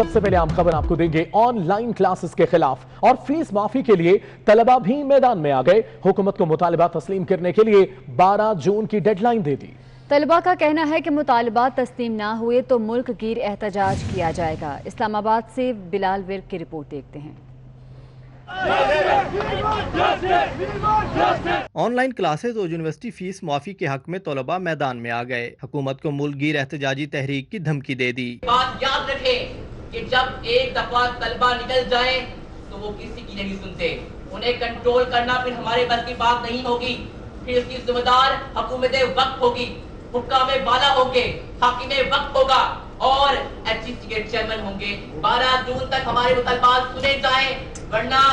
सबसे पहले आम खबर आपको देंगे। ऑनलाइन क्लासेस के खिलाफ और फीस माफी के लिए तलबा भी मैदान में आ गए। हुकूमत को मुतालबा तस्लीम करने के लिए 12 जून की डेडलाइन दे दी। तलबा का कहना है कि मुतालबात तस्लीम ना हुए तो मुल्क गिर एहतजाज किया जाएगा। इस्लामाबाद से बिलाल विर्क की रिपोर्ट देखते हैं। ऑनलाइन क्लासेस और यूनिवर्सिटी फीस माफी के हक में तलबा मैदान में आ गए। हुकूमत को मुल्क गिर एहतजाजी तहरीक की धमकी दे दी। बात याद रखें कि जब एक दफा तलबा निकल जाए तो वो किसी की नहीं सुनते। उन्हें कंट्रोल करना फिर हमारे बस की बात नहीं होगी। फिर इसकी जिम्मेदार हुकूमत वक्त होगी, हुक्काम बाला होंगे, हाकिम वक्त होगा और HEC के चेयरमैन होंगे। 12 जून तक हमारे मुतालबात सुने जाएं, वरना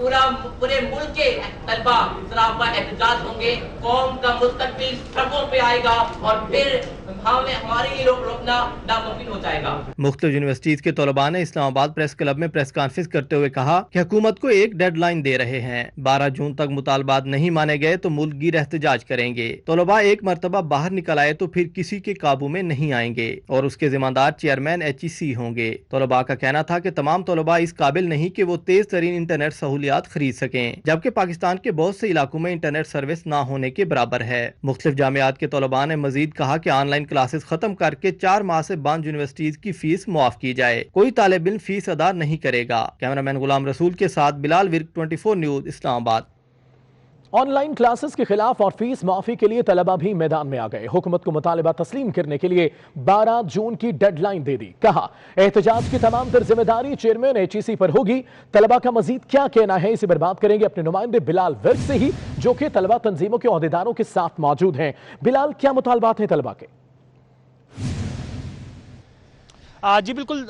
पूरे मुल्क के तलबा सरापा एहतजाज होंगे। कौम का मुस्तकबिल सड़कों पे आएगा और फिर हमारे लिए रोकना नामुमकिन हो जाएगा। मुख्तलिफ यूनिवर्सिटीज के तलबा ने इस्लामाबाद प्रेस क्लब में प्रेस कॉन्फ्रेंस करते हुए कहा कि हुकूमत को एक डेडलाइन दे रहे हैं। 12 जून तक मुतालबात नहीं माने गए तो मुल्क गिर एहतजाज करेंगे। तलबा एक मरतबा बाहर निकल आए तो फिर किसी के काबू में नहीं आएंगे और उसके जिम्मेदार चेयरमैन HEC होंगे। तलबा का कहना था कि तमाम तलबा इस काबिल नहीं कि वो तेज तरीन इंटरनेट सहूलियात खरीद सकें, जबकि पाकिस्तान के बहुत से इलाकों में इंटरनेट सर्विस ना होने के बराबर है। मुख्तलिफ जामियात के तलबा ने मजीद कहा कि ऑनलाइन क्लासेस खत्म करके 4 माह से बंद यूनिवर्सिटीज की फीस मुआफ की जाए। कोई तालिब इल्म फीस अदा नहीं करेगा। कैमरामैन गुलाम रसूल के साथ Bilal Virk, 24 news, Islamabad. Online classes के खिलाफ और फीस माफी के लिए तलबा भी मैदान में आ गए। हुकूमत को मुतालिबा तस्लीम करने के लिए 12 जून की डेडलाइन दे दी। कहा एहतजाज की तमाम तर जिम्मेदारी चेयरमैन HEC पर होगी। तलबा का मजीद क्या कहना है, इसे बर्बाद करेंगे अपने नुमाइंदे बिलाल विर्क से ही, जो कि तलबा तंजीमों के ओहदेदारों के साथ मौजूद हैं। बिलाल, क्या मुतालबात हैं तलबा के? जी बिल्कुल,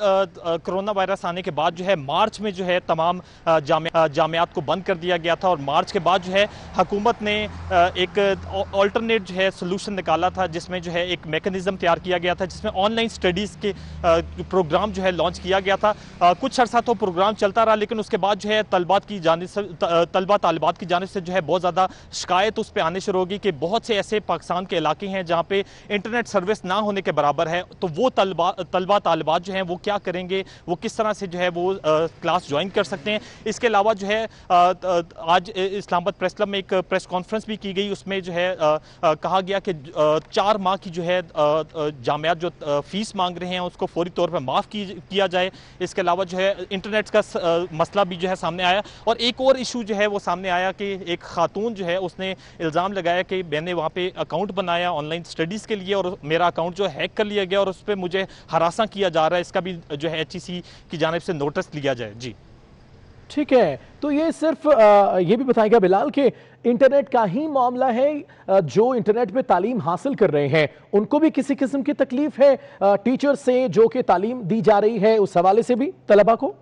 कोरोना वायरस आने के बाद जो है मार्च में जो है तमाम जामियात को बंद कर दिया गया था और मार्च के बाद जो है हुकूमत ने एक ऑल्टरनेट जो है सोल्यूशन निकाला था, जिसमें जो है एक मेकनिज़म तैयार किया गया था, जिसमें ऑनलाइन स्टडीज़ के प्रोग्राम जो है लॉन्च किया गया था। कुछ अर्सा तो प्रोग्राम चलता रहा, लेकिन उसके बाद जो है तलबा तालिबात की जानिब से जो है बहुत ज़्यादा शिकायत उस पर आने शुरू होगी कि बहुत से ऐसे पाकिस्तान के इलाके हैं जहाँ पे इंटरनेट सर्विस ना होने के बराबर है। तो वो तलबा बात जो है वो क्या करेंगे, वो किस तरह से जो है वो क्लास ज्वाइन कर सकते हैं। इसके अलावा जो है आज इस्लामाबाद प्रेस क्लब में एक प्रेस कॉन्फ्रेंस भी की गई। उसमें जो है कहा गया कि 4 माह की जो है जामियात जो फीस मांग रहे हैं उसको फौरी तौर पर माफ़ किया जाए। इसके अलावा जो है इंटरनेट का मसला भी जो है सामने आया और एक और इशू जो है वो सामने आया कि एक खातून जो है उसने इल्ज़ाम लगाया कि मैंने वहाँ पे अकाउंट बनाया ऑनलाइन स्टडीज़ के लिए और मेरा अकाउंट जो हैक कर लिया गया और उस पर मुझे हरासा किया जा रहा है। इसका भी जो है HEC की जानिब से नोटिस लिया जाए। जी ठीक है, तो ये सिर्फ ये भी बताएगा बिलाल कि इंटरनेट का ही मामला है? जो इंटरनेट पे तालीम हासिल कर रहे हैं उनको भी किसी किस्म की तकलीफ है टीचर से जो कि तालीम दी जा रही है, उस हवाले से भी तलबा को?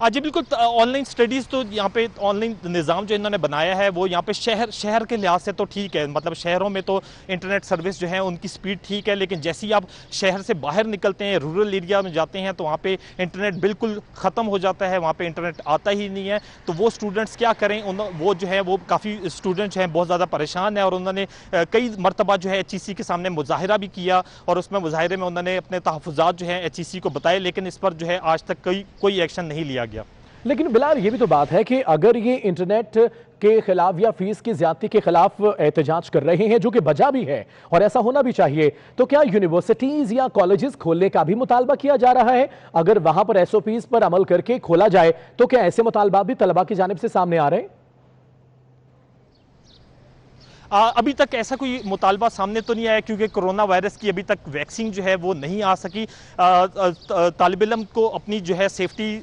जी बिल्कुल, ऑनलाइन स्टडीज़ तो यहाँ पे ऑनलाइन निज़ाम जो इन्होंने बनाया है वो यहाँ पे शहर के लिहाज से तो ठीक है, मतलब शहरों में तो इंटरनेट सर्विस जो है उनकी स्पीड ठीक है, लेकिन जैसे ही आप शहर से बाहर निकलते हैं, रूरल एरिया में जाते हैं तो वहाँ पे इंटरनेट बिल्कुल ख़त्म हो जाता है, वहाँ पे इंटरनेट आता ही नहीं है। तो वो स्टूडेंट्स क्या करें? वो जो है वो काफ़ी स्टूडेंट्स हैं बहुत ज़्यादा परेशान है और उन्होंने कई मरतबा जो है HEC के सामने मुजाहिरा भी किया और उसमें मुजाहिरे में उन्होंने अपने तहफ़्फ़ुज़ात जो है HEC को बताए, लेकिन इस पर जो है आज तक कोई एक्शन नहीं लिया गया। लेकिन बिलाल, ये भी तो बात है कि अगर ये इंटरनेट के खिलाफ या फीस की ज्यादती के खिलाफ एहतजाज कर रहे हैं, जो कि बजा भी है और ऐसा होना भी चाहिए, तो क्या यूनिवर्सिटीज या कॉलेजेस खोलने का भी मुतालबा किया जा रहा है? अगर वहां पर SOPs पर अमल करके खोला जाए तो क्या ऐसे मुतालबा भी तलबा की जानिब से सामने आ रहे हैं? अभी तक ऐसा कोई मुतालबा सामने तो नहीं आया क्योंकि कोरोना वायरस की अभी तक वैक्सीन जो है वो नहीं आ सकी। तालिब इल्म को अपनी जो है सेफ्टी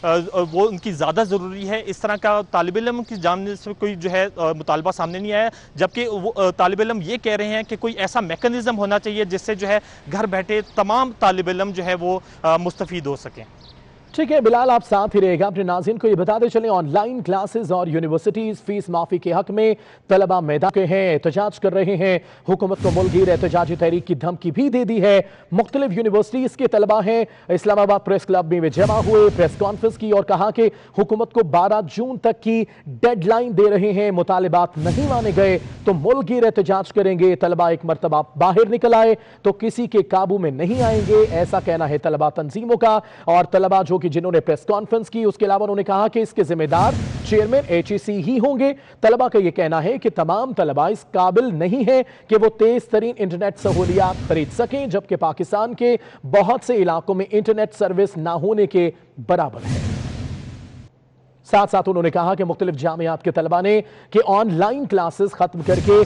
वो उनकी ज़्यादा ज़रूरी है। इस तरह का तालिब इल्म की जानिब से कोई जो है मुतालबा सामने नहीं आया, जबकि वो तालिब इल्म ये कह रहे हैं कि कोई ऐसा मैकेनिज़्म होना चाहिए जिससे जो है घर बैठे तमाम तालिब इल्म जो है वो मुस्तफ़ीद हो सकें। ठीक है बिलाल, आप साथ ही रहेगा। अपने नाज़रीन को ये बताते चलें, ऑनलाइन क्लासेस और यूनिवर्सिटीज फीस माफी के हक में तलबा मैदान के हैं, एहतजाज कर रहे हैं। हुकूमत को मुल्कगीर एहतजाजी तहरीक की धमकी भी दे दी है। मुख्तलिफ यूनिवर्सिटीज के तलबा हैं, इस्लामाबाद प्रेस क्लब में वे जमा हुए, प्रेस कॉन्फ्रेंस की और कहा कि हुकूमत को 12 जून तक की डेडलाइन दे रहे हैं। मुतालिबात नहीं माने गए तो मुल्कगीर एहतजाज करेंगे। तलबा एक मरतबा बाहर निकल आए तो किसी के काबू में नहीं आएंगे, ऐसा कहना है तलबा तंजीमों का। और तलबा जो कि जिन्होंने प्रेस कॉन्फ्रेंस की, उसके अलावा उन्होंने कहा कि इसके जिम्मेदार चेयरमैन HEC ही होंगे। तलबा का यह कहना है कि तमाम तलबा इस काबिल नहीं है कि वो तेज तरीन इंटरनेट सहूलियात खरीद सकें, जबकि पाकिस्तान के बहुत से इलाकों में इंटरनेट सर्विस ना होने के बराबर है। साथ साथ उन्होंने कहा कि मुख्तलिफ जामियात के तलबा ने कि ऑनलाइन क्लासेस खत्म करके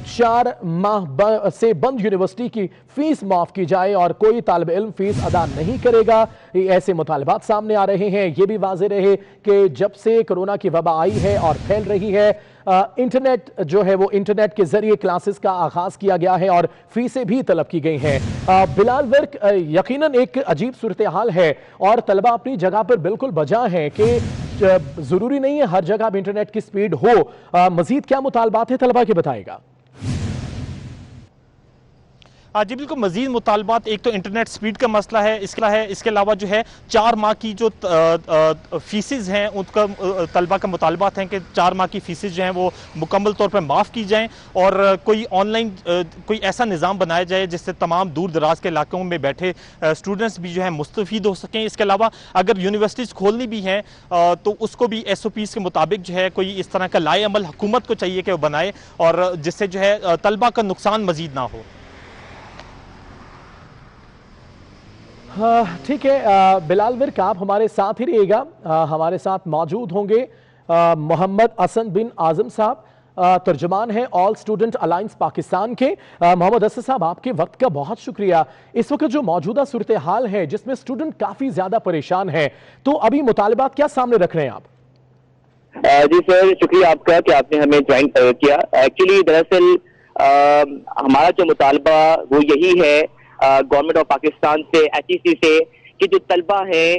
4 माह से बंद यूनिवर्सिटी की फीस माफ की जाए और कोई तालिब इल्म फीस अदा नहीं करेगा। ऐसे मुतालबात सामने आ रहे हैं। ये भी वाज़ेह रहे कि जब से कोरोना की वबा आई है और फैल रही है, इंटरनेट जो है वो इंटरनेट के जरिए क्लासेस का आगाज किया गया है और फीसें भी तलब की गई हैं। बिलाल वर्क, यकीनन एक अजीब सूरत हाल है और तलबा अपनी जगह पर बिल्कुल बजा है कि जरूरी नहीं है हर जगह इंटरनेट की स्पीड हो। मजीद क्या मुतालबात है तलबा के, बताएगा। जी बिल्कुल, मजीद मुतालबात, एक तो इंटरनेट स्पीड का मसला है, इसके अलावा जो है 4 माह की जो फीसेज हैं उनका तलबा का मुतालबात हैं कि 4 माह की फीसेज जो हैं वो मुकम्मल तौर पर माफ़ की जाएं और कोई ऑनलाइन कोई ऐसा निज़ाम बनाया जाए जिससे तमाम दूर दराज के इलाकों में बैठे स्टूडेंट्स भी जो है मुस्तफ़ीद हो सकें। इसके अलावा अगर यूनिवर्सिटीज़ खोलनी भी हैं तो उसको भी SOPs के मुताबिक जो है कोई इस तरह का लाए अमल हुकूमत को चाहिए कि वो बनाए और जिससे जो है तलबा का नुकसान मजीद ना हो। ठीक है बिलाल वर्क, आप हमारे साथ ही रहिएगा। हमारे साथ मौजूद होंगे मोहम्मद हसन बिन आजम साहब, तर्जुमान है ऑल स्टूडेंट अलायंस पाकिस्तान के। मोहम्मद हसन साहब, आपके वक्त का बहुत शुक्रिया। इस वक्त जो मौजूदा सूरत हाल है जिसमें स्टूडेंट काफी ज्यादा परेशान है, तो अभी मुतालिबात क्या सामने रख रहे हैं आप? जी सर, शुक्रिया आपका कि आपने हमें ज्वाइन किया। एक्चुअली दरअसल हमारा जो मुतालबा वो यही है गवर्नमेंट ऑफ पाकिस्तान से, HEC से, कि जो तलबा है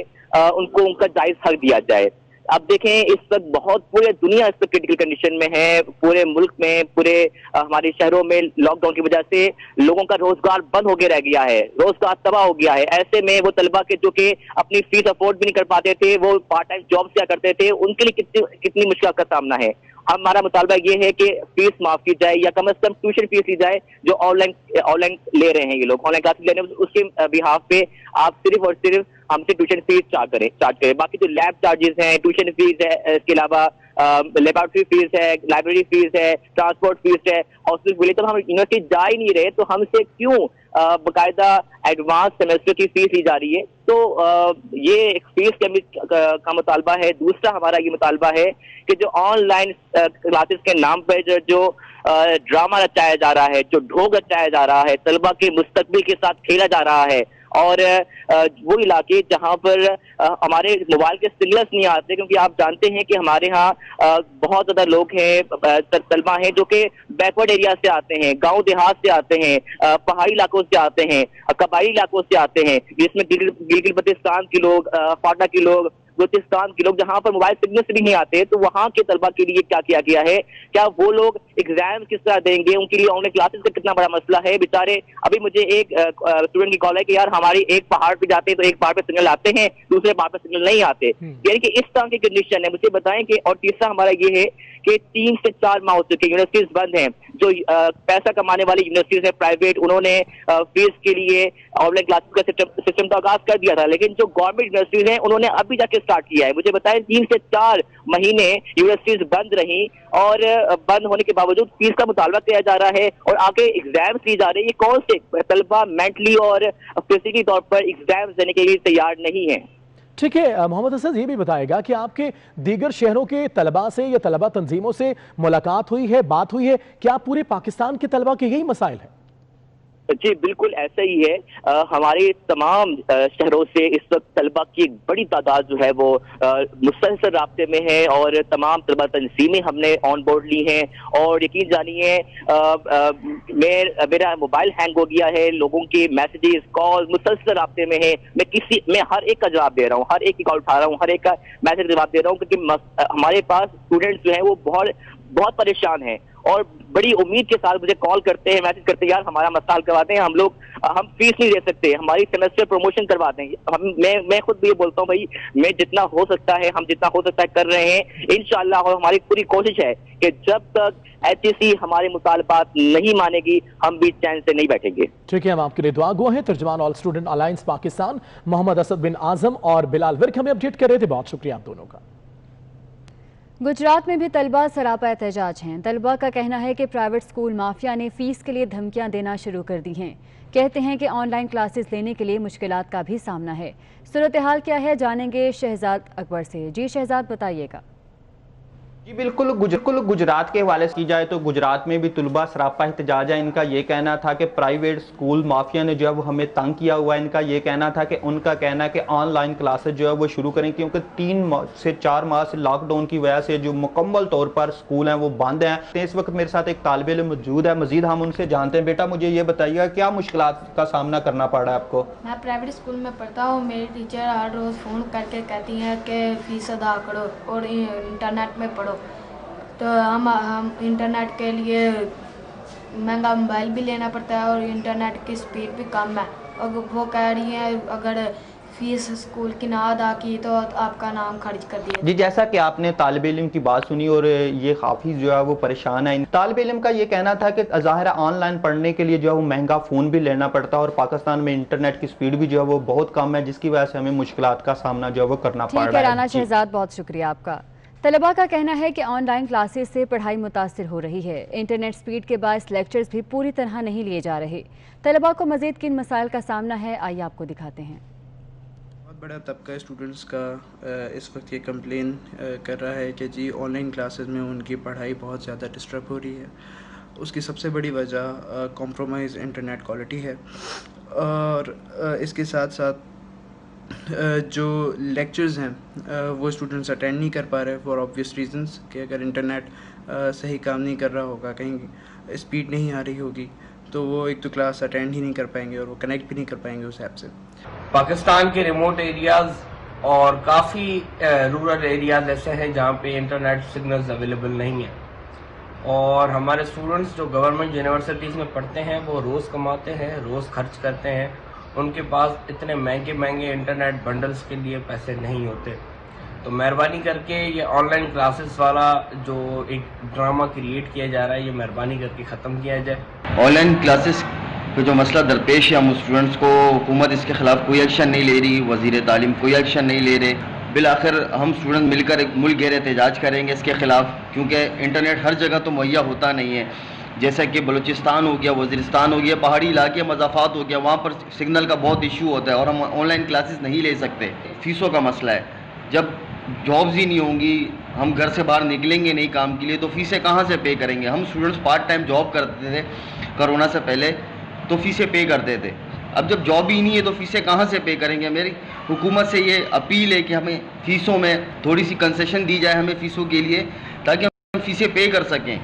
उनको उनका जायज हक दिया जाए। अब देखें, इस वक्त बहुत पूरे दुनिया इस वक्त क्रिटिकल कंडीशन में है। पूरे मुल्क में, पूरे हमारे शहरों में लॉकडाउन की वजह से लोगों का रोजगार बंद होकर रह गया है, रोजगार तबाह हो गया है। ऐसे में वो तलबा के जो कि अपनी फीस अफोर्ड भी नहीं कर पाते थे, वो पार्ट टाइम जॉब किया करते थे, उनके लिए कितनी मुश्किल का सामना है। हमारा मुतालबा ये है कि फीस माफ की जाए या कम से कम ट्यूशन फीस ली जाए जो ऑनलाइन ले रहे हैं ये लोग, ऑनलाइन क्लासेस ले रहे हैं, उसके बिहाफ पे आप सिर्फ और सिर्फ हमसे ट्यूशन फीस चार्ज करें। बाकी जो लैब चार्जेस हैं, ट्यूशन फीस है, इसके अलावा लेबोरेटरी फीस है, लाइब्रेरी फीस है, ट्रांसपोर्ट फीस है, हॉस्टल फीस, तो हम यूनिवर्सिटी जा ही नहीं रहे तो हमसे क्यों बाकायदा एडवांस सेमेस्टर की फीस ली जा रही है। तो ये एक फीस का मुतालबा है। दूसरा हमारा ये मुतालबा है कि जो ऑनलाइन क्लासेस के नाम पर जो ड्रामा रचाया जा रहा है, जो ढोंग रचाया जा रहा है, तलबा के मुस्तकबिल के साथ खेला जा रहा है और वो इलाके जहाँ पर हमारे मोबाइल के सिग्नल्स नहीं आते, क्योंकि आप जानते हैं कि हमारे यहाँ बहुत ज्यादा लोग हैं, तलबा हैं जो कि बैकवर्ड एरिया से आते हैं, गांव देहात से आते हैं, पहाड़ी इलाकों से आते हैं, कबायली इलाकों से आते हैं, जिसमें गिलगित बल्तिस्तान के लोग, फाटा के लोग, बलूचिस्तान के लोग, जहां पर मोबाइल सिग्नल्स भी नहीं आते। तो वहां के तलबा के लिए क्या किया गया है, क्या वो लोग एग्जाम किस तरह देंगे, उनके लिए ऑनलाइन क्लासेस का कितना बड़ा मसला है। बेचारे, अभी मुझे एक स्टूडेंट की कॉल है कि यार हमारी एक पहाड़ पे जाते हैं तो एक पहाड़ पे सिग्नल आते हैं, दूसरे पहाड़ पे सिग्नल नहीं आते, यानी कि इस तरह की कंडीशन है। मुझे बताएं कि, और तीसरा हमारा ये है कि 3 से 4 माह हो चुके यूनिवर्सिटीज बंद हैं। जो पैसा कमाने वाली यूनिवर्सिटीज है प्राइवेट, उन्होंने फीस के लिए ऑनलाइन क्लासेस का सिस्टम तो आगाज कर दिया था, लेकिन जो गवर्नमेंट यूनिवर्सिटीज हैं उन्होंने अभी जाके स्टार्ट किया है। मुझे बताएं 3 से 4 महीने यूनिवर्सिटीज बंद रही और बंद होने के बावजूद फीस का मुतालबा किया जा रहा है और आगे एग्जाम्स ली जा रही है। ये कौन से तलबा मेंटली और फिजिकली तौर पर एग्जाम्स देने के लिए तैयार नहीं है। ठीक है मोहम्मद हसन, ये भी बताएगा कि आपके दीगर शहरों के तलबा से या तलबा तंजीमों से मुलाकात हुई है, बात हुई है, क्या पूरे पाकिस्तान के तलबा के यही मसाइल है? جی بالکل ایسا ہی ہے. ہمارے تمام شہروں سے اس وقت طلبہ کی ایک بڑی تعداد جو ہے وہ مسلسل رابطے میں ہے اور تمام طلبہ تنظیمیں ہم نے آن بورڈ لی ہیں. اور یقین جانیے میرا موبائل ہینگ ہو گیا ہے, لوگوں کے میسیجز کال مسلسل رابطے میں ہیں. میں ہر ایک کا جواب دے رہا ہوں, ہر ایک کی کال اٹھا رہا ہوں, ہر ایک کا میسج جواب دے رہا ہوں, کیونکہ ہمارے پاس اسٹوڈنٹس جو ہیں وہ بہت پریشان ہیں اور بڑی امید کے ساتھ مجھے کال کرتے ہیں, میسج کرتے ہیں, یار ہمارا مسئلہ حل کرواتے ہیں, ہم فیس نہیں دے سکتے, ہماری سیمسٹر پروموشن کرواتے ہیں. میں خود بھی یہ بولتا ہوں بھائی میں جتنا ہو سکتا ہے ہم جتنا ہو سکتا ہے کر رہے ہیں انشاءاللہ, اور ہماری پوری کوشش ہے کہ جب تک HEC ہمارے مطالبات نہیں مانے گی ہم بھی چین سے نہیں بیٹھیں گے. ٹھیک ہے, ہم آپ کے لیے دعا گو ہیں. ترجمان آل اسٹوڈنٹ الائنس پاکستان محمد اسد بن اعظم اور بلال ورک ہمیں اپڈیٹ کر رہے تھے. بہت شکریہ آپ دونوں کا. گجرات میں بھی طلبہ سراپا احتجاج ہیں. طلبہ کا کہنا ہے کہ پرائیویٹ سکول مافیا نے فیس کے لیے دھمکیاں دینا شروع کر دی ہیں. کہتے ہیں کہ آن لائن کلاسز لینے کے لیے مشکلات کا بھی سامنا ہے. صورتحال کیا ہے جانیں گے شہزاد اکبر سے. جی شہزاد بتائیے گا. جی بالکل گجرات کے حوالے سے کی جائے تو گجرات میں بھی طلبہ سراپا احتجاج ہے. ان کا یہ کہنا تھا کہ پرائیویٹ سکول مافیا نے جو ہے وہ ہمیں تنگ کیا ہوا ہے. ان کا یہ کہنا تھا کہ ان کا کہنا ہے کہ آن لائن کلاسز جو ہے وہ شروع کریں, کیونکہ 3 سے 4 ماہ سے لاک ڈاؤن کی وجہ سے جو مکمل طور پر سکول ہیں وہ بند ہیں. اس وقت میرے ساتھ ایک طالب علم موجود ہے, مزید ہم ان سے جانتے ہیں. بیٹا مجھے یہ بتائیے گا کیا مشکلات کا سامنا کرنا پڑ رہا ہے آپ کو؟ میں پرائیویٹ اسکول میں پڑھتا ہوں. میری ٹیچر ہر روز فون کر کے کہتی ہیں کہ فیس ادا کرو اور انٹرنیٹ میں پڑھو. تو ہم انٹرنیٹ کے لیے مہنگا موبائل بھی لینا پڑتا ہے اور انٹرنیٹ کی سپیڈ بھی کم ہے. اور وہ کہہ رہی ہیں اگر فیس اسکول کی نہ ادا کی تو آپ کا نام خارج کر دیا. جی جیسا کہ آپ نے طالب علم کی بات سنی اور یہ حافظ جو ہے وہ پریشان ہے. طالب علم کا یہ کہنا تھا کہ ظاہر آن لائن پڑھنے کے لیے جو ہے وہ مہنگا فون بھی لینا پڑتا ہے اور پاکستان میں انٹرنیٹ کی سپیڈ بھی جو ہے وہ بہت کم ہے, جس کی وجہ سے ہمیں مشکلات کا سامنا جو ہے وہ کرنا پڑ رہا ہے. ٹھیک ہے رانا شہزاد, بہت شکریہ آپ کا. طلباء کا کہنا ہے کہ آن لائن کلاسز سے پڑھائی متاثر ہو رہی ہے. انٹرنیٹ سپیڈ کے باعث لیکچرز بھی پوری طرح نہیں لیے جا رہے. طلباء کو مزید کن مسائل کا سامنا ہے آئیے آپ کو دکھاتے ہیں. بہت بڑا طبقہ اسٹوڈنٹس کا اس وقت یہ کمپلین کر رہا ہے کہ جی آن لائن کلاسز میں ان کی پڑھائی بہت زیادہ ڈسٹرب ہو رہی ہے. اس کی سب سے بڑی وجہ کمپرومائز انٹرنیٹ کوالٹی ہے, اور اس کے ساتھ ساتھ جو لیکچرز ہیں وہ اسٹوڈنٹس اٹینڈ نہیں کر پا رہے فار آبویس ریزنس کہ اگر انٹرنیٹ صحیح کام نہیں کر رہا ہوگا, کہیں اسپیڈ نہیں آ رہی ہوگی تو وہ ایک تو کلاس اٹینڈ ہی نہیں کر پائیں گے اور وہ کنیکٹ بھی نہیں کر پائیں گے اس ایپ سے. پاکستان کے ریموٹ ایریاز اور کافی رورل ایریاز ایسے ہیں جہاں پہ انٹرنیٹ سگنلز اویلیبل نہیں ہیں, اور ہمارے اسٹوڈنٹس جو گورنمنٹ یونیورسٹیز میں پڑھتے ہیں وہ روز کماتے ہیں, روز خرچ کرتے ہیں. ان کے پاس اتنے مہنگے انٹرنیٹ بنڈلز کے لیے پیسے نہیں ہوتے. تو مہربانی کر کے یہ آن لائن کلاسز والا جو ایک ڈرامہ کریٹ کیا جا رہا ہے یہ مہربانی کر کے ختم کیا جائے. آن لائن کلاسز پہ جو مسئلہ درپیش ہے ہم اسٹوڈنٹس کو, حکومت اس کے خلاف کوئی ایکشن نہیں لے رہی, وزیر تعلیم کوئی ایکشن نہیں لے رہے. بالآخر ہم اسٹوڈنٹ مل کر ایک ملک گیر احتجاج کریں گے اس کے خلاف, کیونکہ انٹرنیٹ ہر جگہ تو مہیا ہوتا نہیں ہے. جیسا کہ بلوچستان ہو گیا, وزیرستان ہو گیا, پہاڑی علاقے مضافات ہو گیا, وہاں پر سگنل کا بہت ایشو ہوتا ہے اور ہم آن لائن کلاسز نہیں لے سکتے. فیسوں کا مسئلہ ہے, جب جابز ہی نہیں ہوں گی, ہم گھر سے باہر نکلیں گے نہیں کام کے لیے تو فیسیں کہاں سے پے کریں گے. ہم اسٹوڈنٹس پارٹ ٹائم جاب کرتے تھے کرونا سے پہلے تو فیسیں پے کرتے تھے, اب جب جاب ہی نہیں ہے تو فیسیں کہاں سے پے کریں گے. میری حکومت سے یہ اپیل ہے کہ ہمیں فیسوں میں تھوڑی سی کنسیشن دی جائے ہمیں فیسوں کے لیے, تاکہ ہم فیسیں پے کر سکیں.